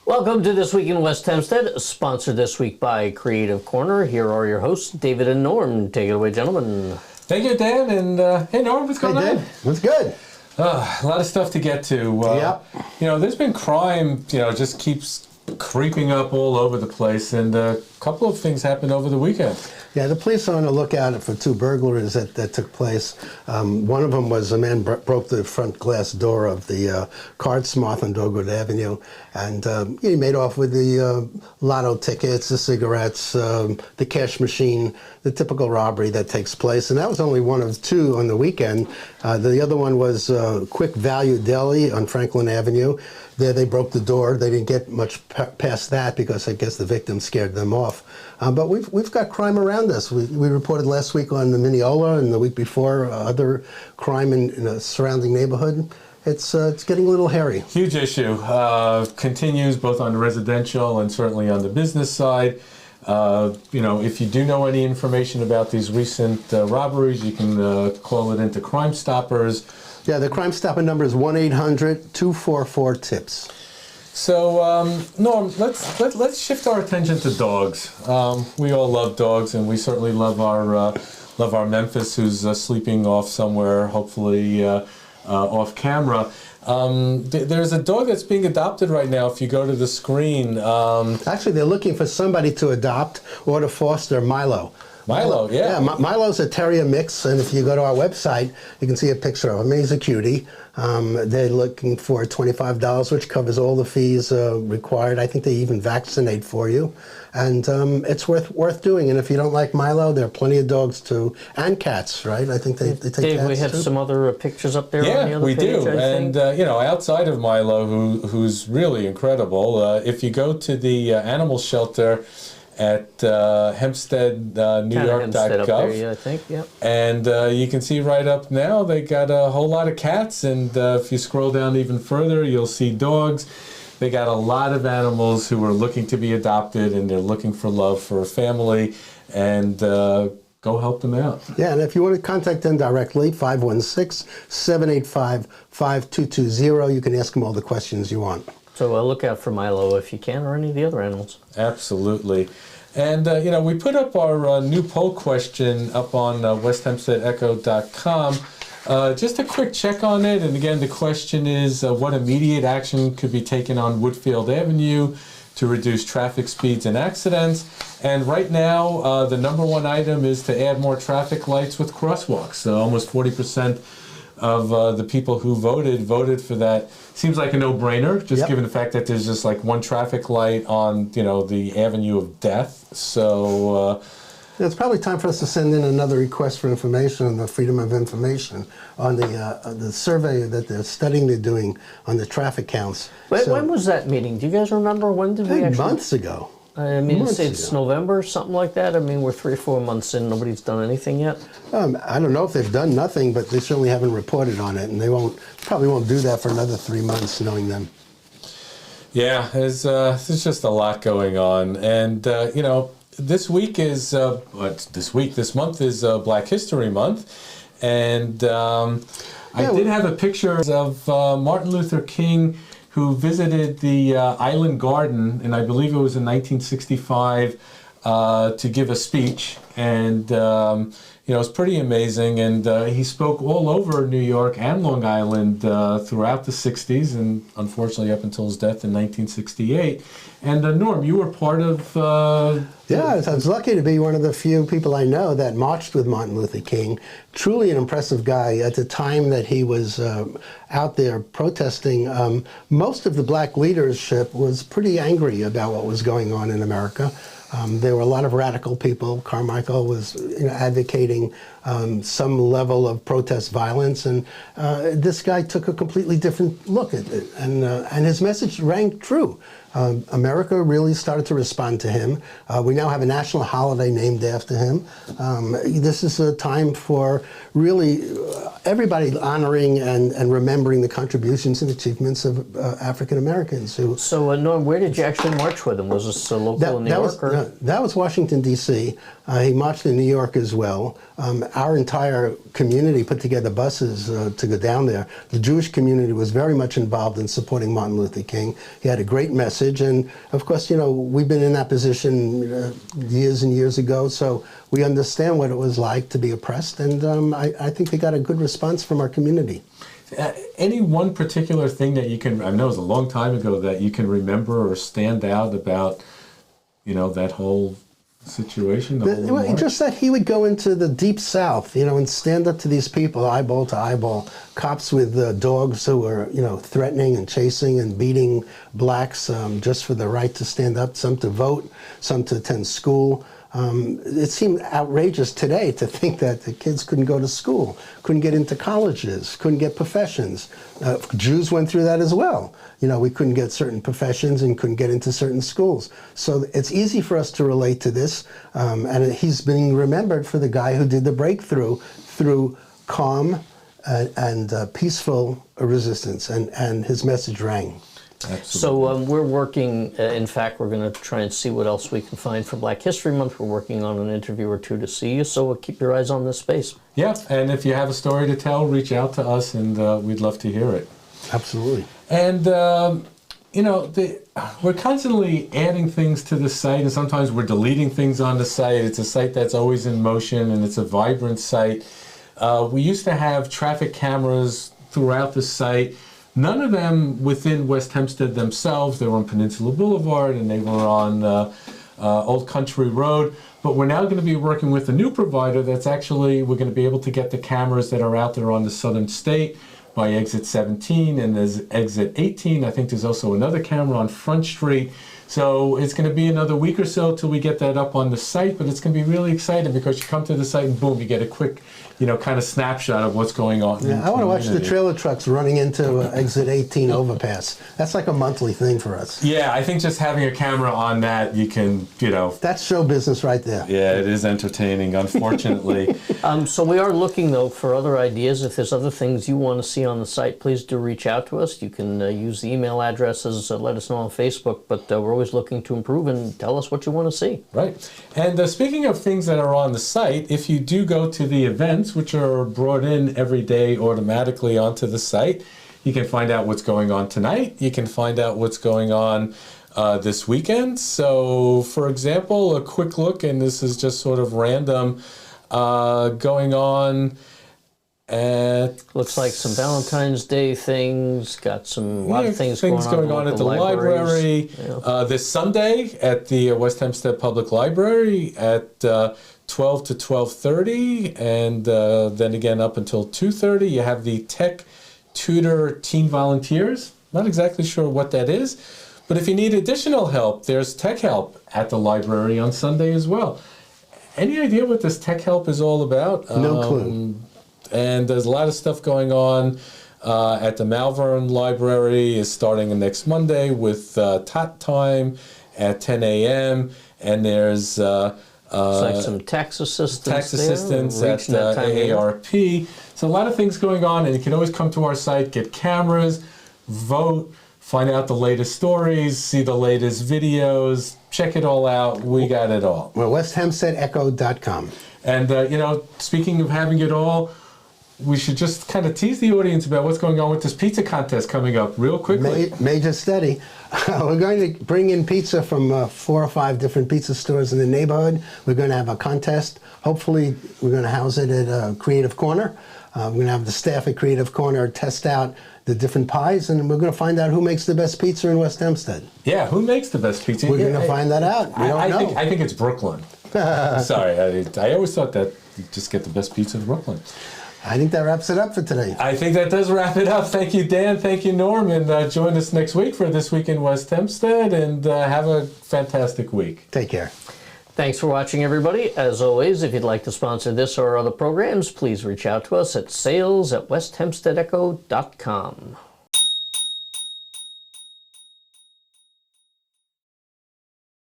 Welcome to This Week in West Hempstead, sponsored this week by Creative Corner. Here are your hosts, David and Norm. Take it away, gentlemen. Thank you, Dan. And hey, Norm, what's going on? What's good? A lot of stuff to get to. Yep. There's been crime, just keeps creeping up all over the place. And a couple of things happened over the weekend. Yeah, the police are on the lookout for two burglaries that took place. One of them was a man broke the front glass door of the Card Smart on Dogwood Avenue, and he made off with the lotto tickets, the cigarettes, the cash machine, the typical robbery that takes place. And that was only one of two on the weekend. The other one was Quick Value Deli on Franklin Avenue. There they broke the door. They didn't get much past that because I guess the victim scared them off. But we've got crime around us. We reported last week on the Mineola, and the week before other crime in a surrounding neighborhood. It's getting a little hairy. Huge issue. Continues both on the residential and certainly on the business side. If you do know any information about these recent robberies, you can call it into Crime Stoppers. Yeah, the Crime Stopper number is 1-800-244-TIPS. So, Norm, let's shift our attention to dogs. We all love dogs, and we certainly love our Memphis, who's sleeping off somewhere, hopefully off camera. There's a dog that's being adopted right now. If you go to the screen, actually, they're looking for somebody to adopt or to foster Milo. Milo, yeah. Yeah, Milo's a terrier mix, and if you go to our website, you can see a picture of him. He's a cutie. They're looking for $25, which covers all the fees required. I think they even vaccinate for you, and it's worth doing. And if you don't like Milo, there are plenty of dogs too, and cats, right? I think they take Dave, cats we have too. some other pictures up there. Yeah, on the other we page, do. I think. And outside of Milo, who's really incredible, if you go to the animal shelter at hempstead.newyork.gov. Yeah, I think, yeah. And you can see right up now they got a whole lot of cats, and if you scroll down even further, you'll see dogs. They got a lot of animals who are looking to be adopted, and they're looking for love for a family, and go help them out. Yeah, and if you want to contact them directly, 516-785-5220. You can ask them all the questions you want. So look out for Milo if you can, or any of the other animals. Absolutely. And, we put up our new poll question up on westhempsteadecho.com. Just a quick check on it. And again, the question is what immediate action could be taken on Woodfield Avenue to reduce traffic speeds and accidents. And right now, the number one item is to add more traffic lights with crosswalks. So almost 40% of the people who voted for that. Seems like a no-brainer, just given the fact that there's just like one traffic light on, the Avenue of Death. So it's probably time for us to send in another request for information on the Freedom of Information on the survey that they're doing on the traffic counts. When was that meeting? Do you guys remember? When did we actually? Months ago. I mean, it's November, something like that. I mean, we're 3 or 4 months in. Nobody's done anything yet. I don't know if they've done nothing, but they certainly haven't reported on it, and they probably won't do that for another 3 months, knowing them. Yeah, there's just a lot going on, and this month is Black History Month, and I did have a picture of Martin Luther King, who visited the Island Garden, and I believe it was in 1965, to give a speech. And, it was pretty amazing. And he spoke all over New York and Long Island throughout the 60s, and unfortunately up until his death in 1968. And Norm, you were part of... Yeah, I was lucky to be one of the few people I know that marched with Martin Luther King. Truly an impressive guy. At the time that he was out there protesting, most of the black leadership was pretty angry about what was going on in America. There were a lot of radical people. Carmichael was advocating some level of protest violence, and this guy took a completely different look at it, and his message rang true. America really started to respond to him. We now have a national holiday named after him. This is a time for really everybody honoring and remembering the contributions and achievements of African Americans. So, Norm, where did you actually march with him? Was this local in New York? That was Washington, D.C. He marched in New York as well. Our entire community put together buses to go down there. The Jewish community was very much involved in supporting Martin Luther King. He had a great message. message. And of course, we've been in that position years and years ago, so we understand what it was like to be oppressed. And I think we got a good response from our community. Any one particular thing that you can, I know it was a long time ago, that you can remember or stand out about, that whole situation? Just that he would go into the deep South, and stand up to these people, eyeball to eyeball, cops with dogs who were, threatening and chasing and beating blacks just for the right to stand up, some to vote, some to attend school. It seemed outrageous today to think that the kids couldn't go to school, couldn't get into colleges, couldn't get professions. Jews went through that as well. We couldn't get certain professions and couldn't get into certain schools. So it's easy for us to relate to this. And he's being remembered for the guy who did the breakthrough through calm and peaceful resistance. And his message rang. Absolutely. So we're working, in fact, we're going to try and see what else we can find for Black History Month. We're working on an interview or two to see you, so keep your eyes on this space. Yeah, and if you have a story to tell, reach out to us, and we'd love to hear it. Absolutely. And, we're constantly adding things to the site, and sometimes we're deleting things on the site. It's a site that's always in motion, and it's a vibrant site. We used to have traffic cameras throughout the site. None of them within West Hempstead themselves. They were on Peninsula Boulevard and they were on Old Country Road. But we're now going to be working with a new provider that's actually, we're going to be able to get the cameras that are out there on the Southern State by exit 17 and there's exit 18. I think there's also another camera on Front Street. So it's going to be another week or so till we get that up on the site, but it's going to be really exciting because you come to the site and boom, you get a quick, kind of snapshot of what's going on. Yeah, I want to watch the trailer trucks running into exit 18 overpass. That's like a monthly thing for us. Yeah, I think just having a camera on that, you can, That's show business right there. Yeah, it is entertaining, unfortunately. So we are looking, though, for other ideas. If there's other things you want to see on the site, please do reach out to us. You can use the email addresses, let us know on Facebook, but we're always looking to improve and tell us what you want to see. Right. And speaking of things that are on the site, if you do go to the events, which are brought in every day automatically onto the site, you can find out what's going on tonight. You can find out what's going on this weekend. So, for example, a quick look, and this is just sort of random, going on at... Looks like some Valentine's Day things, got a lot of things going on at the library. Yeah. This Sunday at the West Hempstead Public Library at 12 to 12:30, and then again up until 2:30. You have the Tech Tutor Teen Volunteers. Not exactly sure what that is, but if you need additional help, there's Tech Help at the library on Sunday as well. Any idea what this Tech Help is all about? No clue. And there's a lot of stuff going on at the Malvern Library. Is starting next Monday with Tot Time at 10 a.m. And there's it's like some tax assistance at AARP. So a lot of things going on, and you can always come to our site, get cameras, vote, find out the latest stories, see the latest videos, check it all out. We got it all. Well, WestHempsteadEcho.com. And, speaking of having it all, we should just kind of tease the audience about what's going on with this pizza contest coming up real quickly. Major study. We're going to bring in pizza from 4 or 5 different pizza stores in the neighborhood. We're going to have a contest. Hopefully, we're going to house it at Creative Corner. We're going to have the staff at Creative Corner test out the different pies, and we're going to find out who makes the best pizza in West Hempstead. Yeah, who makes the best pizza? We're going to find that out. I think it's Brooklyn. Sorry, I always thought that you just get the best pizza in Brooklyn. I think that wraps it up for today. I think that does wrap it up. Thank you, Dan. Thank you, Norm. And join us next week for This Week in West Hempstead. And have a fantastic week. Take care. Thanks for watching, everybody. As always, if you'd like to sponsor this or other programs, please reach out to us at sales@westhempsteadecho.com.